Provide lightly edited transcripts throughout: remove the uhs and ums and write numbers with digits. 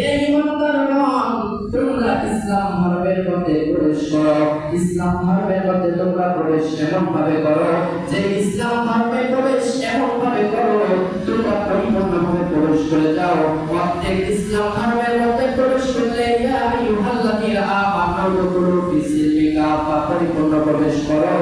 এই ইমানদারগণ, তোমরা ইসলাম ধর্মের মধ্যে প্রবেশ করো। ইসলাম ধর্মের মধ্যে তোমরা প্রবেশ এমন ভাবে করো যে ইসলাম ধর্মে প্রবেশ এমন ভাবে করো তোমরা পরিপূর্ণভাবে প্রবেশ করে যাও। অর্ধেক ইসলাম ধর্মের মধ্যে প্রবেশ করলে ইয়া আইয়ুহাল্লাযীনা আমানু দুখুলু ফিস-সিলমি কাফা, পরিপূর্ণ প্রবেশ করো।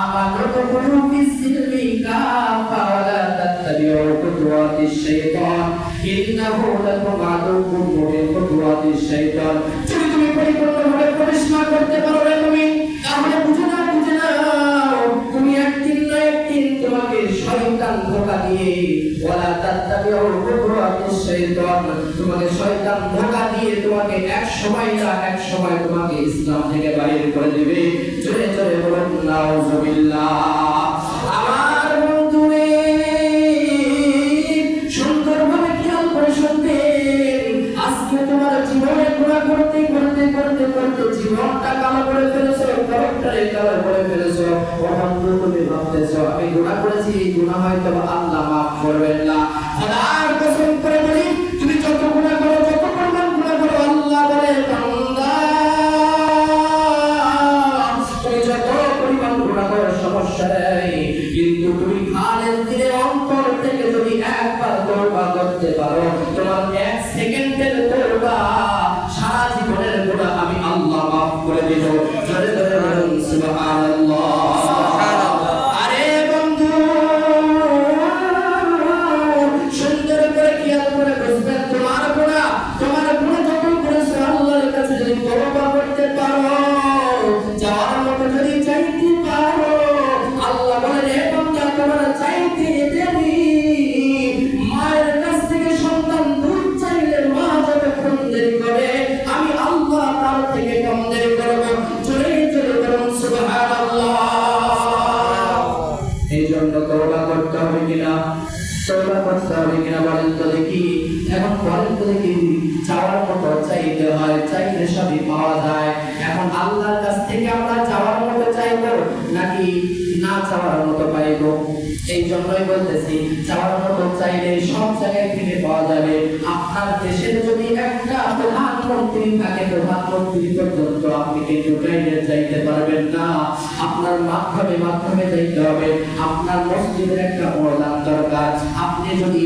আমানু দুখুলু ফিস-সিলমি কাফা ওয়া লা তাত্তাবিউ খুতুওয়াতিশ শাইতান ইন্নাহু লাকুম আদুউম মুবিন। খুতুওয়াতিশ শাইতান, যদি তুমি পরিপূর্ণভাবে প্রবেশ না করতে পারো তুমি, তাহলে বুঝে নাও তুমি একদিন না একদিন তোমাকে শয়তান ধোঁকা দিয়ে, ওয়ালা তাত্তাবিউ খুতুওয়াতিশ শাইতান, তোমাকে শয়তান ধোঁকা দিয়ে তোমাকে এক সময় না এক সময় তোমাকে ইসলাম থেকে বাইরে করে দিবে। জোরে জোরে বলুন নাউযুবিল্লাহ। আমার বন্ধুরে, সুন্দরভাবে খেয়াল করে শুনবেন। আজকে তোমার জীবনে গুনাহ করতে করতে করতে করতে জীবনটা কালো করে ফেলেছো, কলমটারে কালো করে ফেলেছো। বন্ধু, তুমি ভাবতেছো আমি গুনাহ করেছি, এই গুনাহ হয়তো আল্লাহ মাফ করবেন না। খোদার কসম করে বলি, তুমি যত গুনাহ করো, যত পরিমাণ গুনাহ করো, আল্লাহ বলে বান্দা তুমি যত পরিমাণ গুনাহ করো সমস্যা নেই, কিন্তু তুমি খালেদ দিলে অন্তর থেকে যদি একবার তওবা করতে পারো, তোমার এক সেকেন্ডের তওবা সারা জীবনের গুনাহ আমি আল্লাহ মাফ করে দেব। জোরে জোরে বলুন সুবহানাল্লাহ। আরে বন্ধু, সুন্দর করে খেয়াল করে বুঝবেন, তোমার গুনাহ যখন করেছো আল্লাহর কাছে যদি তওবা করতে পারো, যাওয়ার মতো যদি চাইতে পারো, আল্লাহ বলে রে বান্দা, তোমার চাইতে দেবি। মায়ের কাছ থেকে সন্তান দুধ চাইলে মা যতক্ষণ দেরি করে, আমি আল্লাহ তার থেকে কম দেরি করব। জোরে জোরে বলুন সুবহানাল্লাহ। এই জন্য তওবা করতে হবে কিনা, তওবা করতে হবে কিনা বলেন তো দেখি। এখন বলেন তো দেখি, চাওয়ার মতো চাইতে হয়, চাইলে সবই পাওয়া যায়। এখন আল্লাহর কাছ থেকে আমরা চাওয়ার মতো চাইবো নাকি না চাওয়ার মতো পাইবো? এই জন্যই বলতেছি, চাওয়ার মতো চাইলে সব জায়গায় থেকে পাওয়া যাবে। আপনার দেশের যদি একটা প্রধানমন্ত্রী থাকে, প্রধানমন্ত্রী পর্যন্ত আপনি কিন্তু ট্রেনে যাইতে পারবেন না, আপনার মাধ্যমে যাইতে হবে। আপনার মসজিদের একটা প্রধান দরকার, আপনি যদি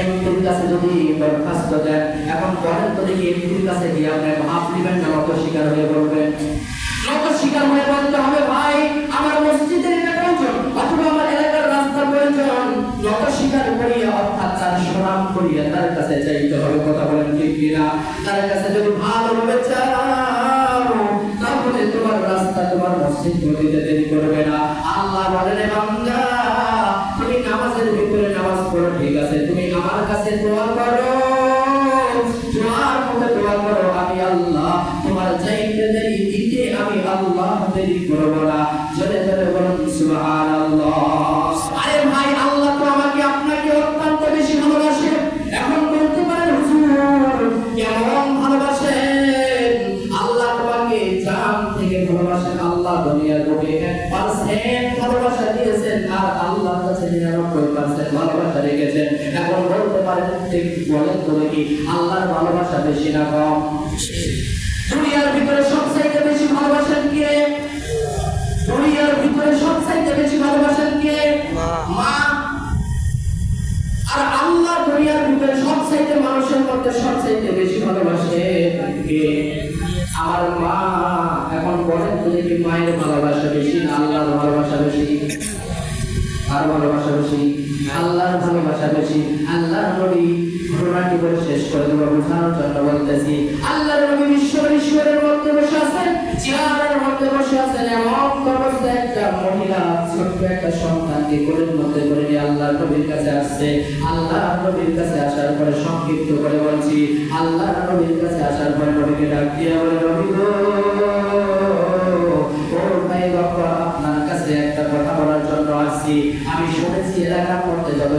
এমপির কাছে যদি দরখাস্ত দেন, এখন বলেন তো দেখি এমপির কাছে গিয়ে আপনি মাপ নেবেন না নত স্বীকার হয়ে বলবেন? নত স্বীকার হয়ে বলতে হবে, ভাই আমার মসজিদের এটা প্রয়োজন অথবা আমার এলাকার রাস্তা প্রয়োজন। নত স্বীকার করিয়া অর্থাৎ তার সুনাম করিয়া তার কাছে চাইতে হবে। কথা বলেন ঠিক কিনা? তার কাছে যদি ভালোভাবে চাও, তাহলে তোমার রাস্তা, তোমার মসজিদ গতিতে দেরি করবে না। আল্লাহ বলেন বান্দা, তুমি নামাজের ভিতরে নামাজ পড়ো, ঠিক আছে, তুমি আমার কাছে দোয়া করো, দোয়ার মধ্যে দোয়া করো, আমি আল্লাহ তোমার চাইতে দেরি দিতে আমি আল্লাহ দেরি করব না। জোরে জোরে বলুন সুবহানাল্লাহ। আরে ভাই, আল্লাহ তো আমাকে আপনাকে অত্যন্ত বেশি ভালোবাসে। এখন বলতে পারেন হুজুর কেমন ভালোবাসেন? আল্লাহ তোমাকে জান থেকে ভালোবাসেন। আল্লাহ দুনিয়ার বুকে 1% ভালোবাসা দিয়েছেন আর আল্লাহর কাছে 99% ভালোবাসা রেখেছেন। এখন বলতে পারেন ঠিক, বলেন তো দেখি আল্লাহর ভালোবাসা বেশি না কম? দুনিয়ার ভিতরে সবচাইতে বেশি ভালোবাসেন কে? দুনিয়ার ভিতরে সবচাইতে বেশি ভালোবাসেন কে? মা। আর আল্লাহ দুনিয়ার ভিতরে সবচাইতে মানুষের মধ্যে সবচাইতে বেশি ভালোবাসে কে? আমার মা। এখন বলেন তো দেখি মায়ের ভালোবাসা বেশি না আল্লাহর ভালোবাসা বেশি? আর ভালোবাসা বেশি? আল্লাহর ভালোবাসা বেশি। আল্লাহর নবী ঘটনাটি বলে শেষ করে দেবো, বোঝানোর জন্য বলতেছি। আল্লাহর নবী ঈশ্বরের মধ্যে বসে আছেন, চেয়ারের মধ্যে বসে আছেন, এমন অবস্থায় একটা মহিলা ছোট্ট একটা সন্তানকে কোলের মধ্যে করে নিয়ে আল্লাহর নবীর কাছে আসছে। আল্লাহর নবীর কাছে আসার পরে সংক্ষিপ্ত করে বলছি, আল্লাহর নবীর কাছে আসার পরে নবীকে ডাক দিয়ে বলে, নবী গো, ও ভাই বাবা, আপনার কাছে একটা কথা বলার জন্য আসছি। আমি শুনেছি এলাকার মধ্যে যত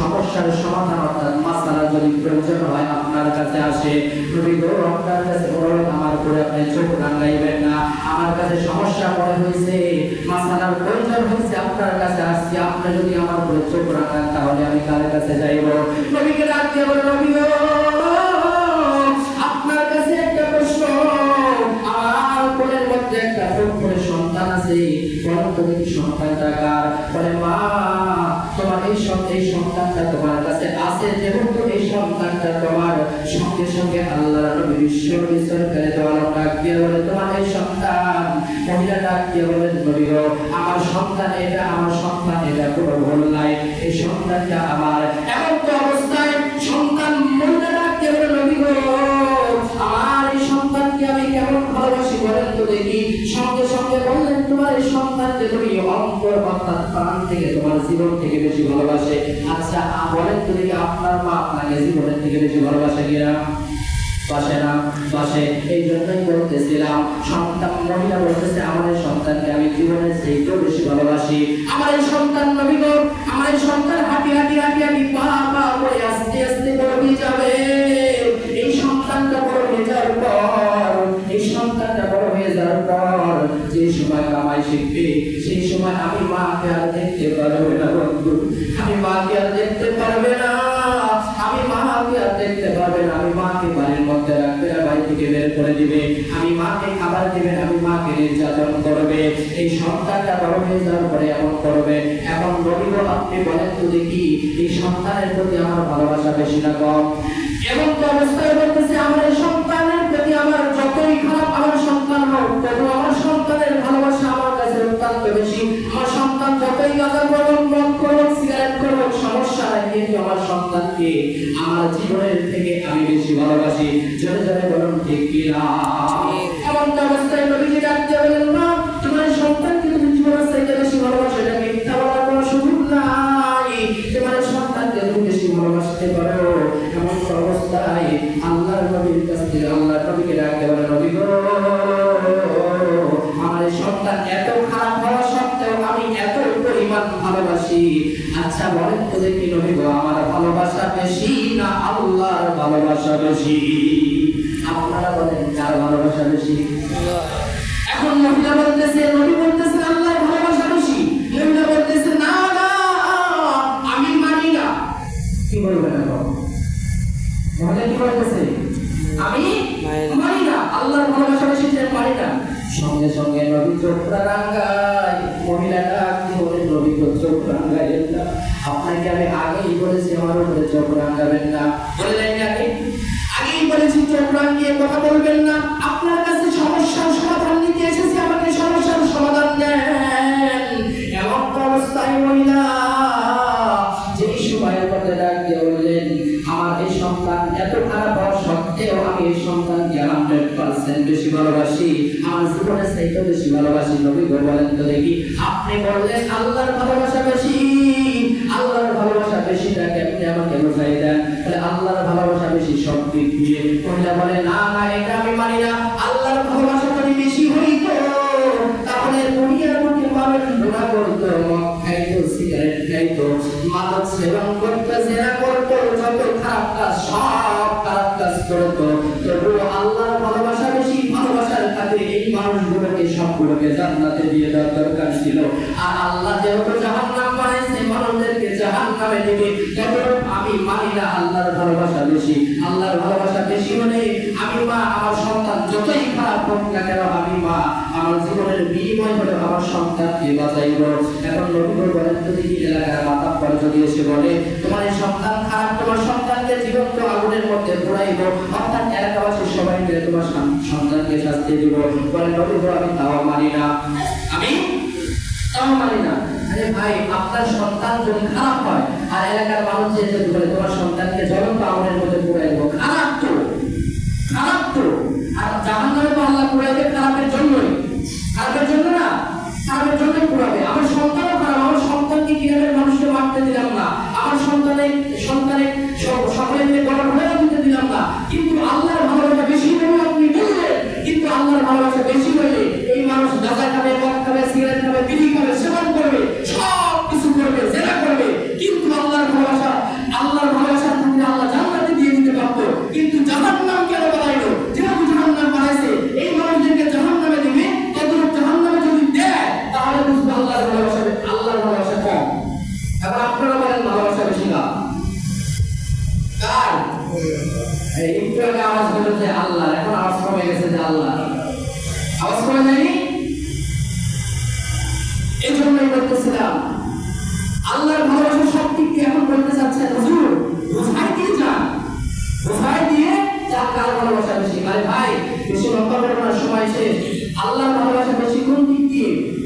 সমস্যার সমাধান অর্থাৎ মাসালা যদি প্রয়োজন হয় আপনার কাছে আসে। নবী গো, আপনার কাছে বলুন, আমার উপরে আপনি চোখ রাঙাইবেন না। আমার কাছে সমস্যা মনে হয়েছে, মাসালার প্রয়োজন হয়েছে, আপনার কাছে আসছি। আপনি যদি আমার উপরে চোখ রাঙান তাহলে আমি কার কাছে যাইব? নবীকে ডাক দিয়ে বলে, নবী গো, তোমার কাছে আছে, যেহেতু এই সন্তানটা তোমার, সঙ্গে সঙ্গে আল্লাহর নবী বিশ্বনবী সরকারে দোয়ার ডাক দিয়ে বলে, তোমার এই সন্তান, মহিলা ডাক দিয়ে বলেন, নবী গো, আমার সন্তান এটা, আমার সন্তান এটা, কোনো ভুল নাই, এই সন্তানটা আমার। এমন তো অবস্থায় সন্তান মহিলা ডাক দিয়ে বলে, নবী গো, আমার এই সন্তানকে আমি কেমন ভালোবাসি বলেন তো দেখি। সঙ্গে সঙ্গে বললেন, তোমার এই সন্তানকে তুমি অন্তর অর্থাৎ প্রাণ থেকে, তোমার জীবন থেকে বেশি ভালোবাসে। আচ্ছা বলেন তো দেখি, আপনার মা আপনাকে জীবনের থেকে বেশি ভালোবাসে কিনা? বাসে না? বাসে। এই জন্যই বলতেছিলাম, সন্তান মহিলা বলতেছে, আমার এই সন্তানকে আমি জীবনের চেয়েও বেশি ভালোবাসি। আমার এই সন্তান, নবী গো, আমার এই সন্তান হাঁটি হাঁটি হাঁটি হাঁটি পা পা করে আস্তে আস্তে বড় হয়ে যাবে। এই সন্তানটা বড় হয়ে যাওয়ার পর, এই সন্তানটা বড় হয়ে যাওয়ার পর যে সময় কামাই শিখবে, সেই সময় আমি মাকে আর দেখতে পারবে না বন্ধু, আমি মাকে আর দেখতে পারবে না, আমি মাকে আর দেখতে পারবে না। আমি মাকে বাড়ির মধ্যে রাখবে না, বাড়ি থেকে বের করে দিবে, আমি মাকে খাবার দিবে, আমি মাকে নির্যাতন করবে। এই সন্তানটা বড় হয়ে যাওয়ার পরে এমন করবে। এখন নবী গো, আপনি বলেন তো দেখি, এই সন্তানের প্রতি আমার ভালোবাসা বেশি না কম? এমন তো অবস্থায় বলতেছে, আমার এই সন্তানের প্রতি আমার যতই খারাপ আমার সন্তান হোক, তবু আমার সন্তানের ভালোবাসা আমার কাছে অত্যন্ত বেশি। আমার সন্তান যতই গাঁজা করুক, মদ করুক, সিগারেট করুক, সমস্যা নাই, কিন্তু আমার সন্তানকে আমার জীবনের থেকে আমি বেশি ভালোবাসি। জোরে জোরে বলুন ঠিক কিনা? এমন তো অবস্থায় নবীজি ডাক দিয়ে বলেন, না, তোমার সন্তানকে তুমি জীবনের থেকে বেশি ভালোবাসো, এটা মিথ্যা বলার কোনো সুযোগ নাই। তোমার সন্তানকে তুমি বেশি ভালোবাসতে পারো। এমন অবস্থায় আল্লাহর নবীর কাছ থেকে আল্লাহর নবীকে ডাকতে বলে, নবী গো, আমার সন্তান এত খারাপ হওয়া সত্ত্বেও আমি এত পরিমাণ ভালোবাসি। আচ্ছা বলেন তো দেখি নবী গো, আমার ভালোবাসা বেশি না আল্লাহর ভালোবাসা বেশি? আপনারা বলেন, কার ভালোবাসা বেশি? এখন মহিলা বলতেছে, নবী বলতেছেন আল্লাহর ভালোবাসা বেশি। মহিলা বলতেছে, না না, আমি মানি না। কি বলবেন এখন? মহিলা কি বলতেছে? আমি মানি না, আল্লাহর ভালোবাসা বেশি, মানি না। সঙ্গে সঙ্গে নবী চোখ রাঙায়, মহিলা ডাক দিয়ে বলে, নবী চোখ রাঙাইলেন না, আপনাকে আমি আগেই বলেছি আমার উপরে চোখ রাঙাবেন না। বললেন নাকি? আগেই বলেছি চোখ রাঙিয়ে কথা বলবেন না। আপনার কাছে সমস্যার সমাধান নিতে এসেছি, আমাকে সমস্যার সমাধান দেন। এমন অবস্থায় মহিলা যেই সময়ের মধ্যে ডাক দিয়ে বললেন, আমার এই সন্তান এত খারাপ হওয়া সত্ত্বেও আমি এই সন্তানকে 100% বেশি ভালোবাসি, আমার জীবনের চাইতেও বেশি ভালোবাসি। নবী গো, বলেন তো দেখি, আপনি বললেন আল্লাহর ভালোবাসা বেশি, আল্লাহর ভালোবাসা বেশিটা কেমনে আমাকে বোঝাই দেন? তাহলে আল্লাহর ভালোবাসা বেশি সব দিক দিয়ে। মহিলা বলে, না না, এটা আমি মানি না। আল্লাহর ভালোবাসা যদি বেশি হইতো, তাহলে দুনিয়ার মধ্যে মানুষ গুনাহ করতো, মদ খাইতো, সিগারেট খাইতো, মাদক সেবন করতো, জেনা করতো, যত খারাপ কাজ সব খারাপ কাজ করতো। তবুও আল্লাহর ভালোবাসা বেশি, ভালোবাসার খাতিরে এই মানুষগুলোকে সবগুলোকে জান্নাতে দিয়ে দেওয়ার দরকার ছিল। আর আল্লাহ যেহেতু জাহান্নাম বানাইছে, মানুষদেরকে জাহান্নামে দিবে। তবুও আমি মানি না, আল্লাহর ভালোবাসা বেশি। আল্লাহর ভালোবাসা বেশি মানে আমি মা, আমার সন্তান যতই খারাপ হোক না কেন, আমি মা, আমার জীবনের বিনিময় হলো আমার সন্তানকে বাঁচাইব। এখন নবী বলেন, যদি এলাকার মাতাব্বর যদি এসে বলে, তোমার এই সন্তান খারাপ, তোমার সন্তানকে জীবন্ত আগুনের মধ্যে পোড়াইব, অর্থাৎ এলাকাবাসী সবাই মিলে তোমার সন্তানকে শাস্তি দিব, বলে নবী গো, আমি তাও মানি না, আমি তাও মানি না। আরে ভাই, আপনার সন্তান যদি খারাপ হয় আর এলাকার মানুষ যে যদি বলে তোমার সন্তানকে জ্বলন্ত আগুনের মধ্যে পোড়াইব, খারাপ তো, খারাপ তো। আর জাহান্নামে তো আল্লাহ পোড়াইবে খারাপের জন্যই, খারাপের জন্য না, খারাপের জন্যই পোড়াবে। আমার সন্তানও খারাপ, আমার সন্তানকে কিভাবে মানুষকে মারতে দিলাম না, আমার সন্তানের সকলে মিলে গড় হয়ে দিতে দিলাম না। কিন্তু আল্লাহর ভালোবাসা বেশি হলে আপনি বললেন, কিন্তু আল্লাহর ভালোবাসা বেশি হলে এই মানুষ গাঁজা খাবে, মদ খাবে, সিগারেট খাবে, বিড়ি খাবে, সেবন করবে, সব কিছু করবে, জেনা করবে, কিন্তু আল্লাহর ভালোবাসা, আল্লাহর ভালোবাসা থাকলে আল্লাহ জান্নাতে দিয়ে দিতে পারতো। কিন্তু জাহান্নাম কেন বানাইলো? যেহেতু জাহান্নাম বানাইছে, এই মানুষদেরকে জাহান্নামে দিবে, ততটুকু জাহান্নামে যদি দেয়, তাহলে বুঝবে আল্লাহর ভালোবাসা, আল্লাহর ভালোবাসা কম। এখন আপনারা বলেন ভালোবাসা বেশি না কার? এই একটু আগে আওয়াজ হলো যে আল্লাহ, এখন আওয়াজ কমে গেছে যে আল্লাহ, আওয়াজ কমে যায়নি? এই জন্যই বলতেছিলাম আল্লাহর ভালোবাসা সব দিক দিয়ে এখন বলতে চাচ্ছেন, যার কার ভালোবাসা বেশি? আরে ভাই, বেশি লক্ষ্য করবার সময় শেষ। আল্লাহর ভালোবাসা বেশি কোন দিক দিয়ে?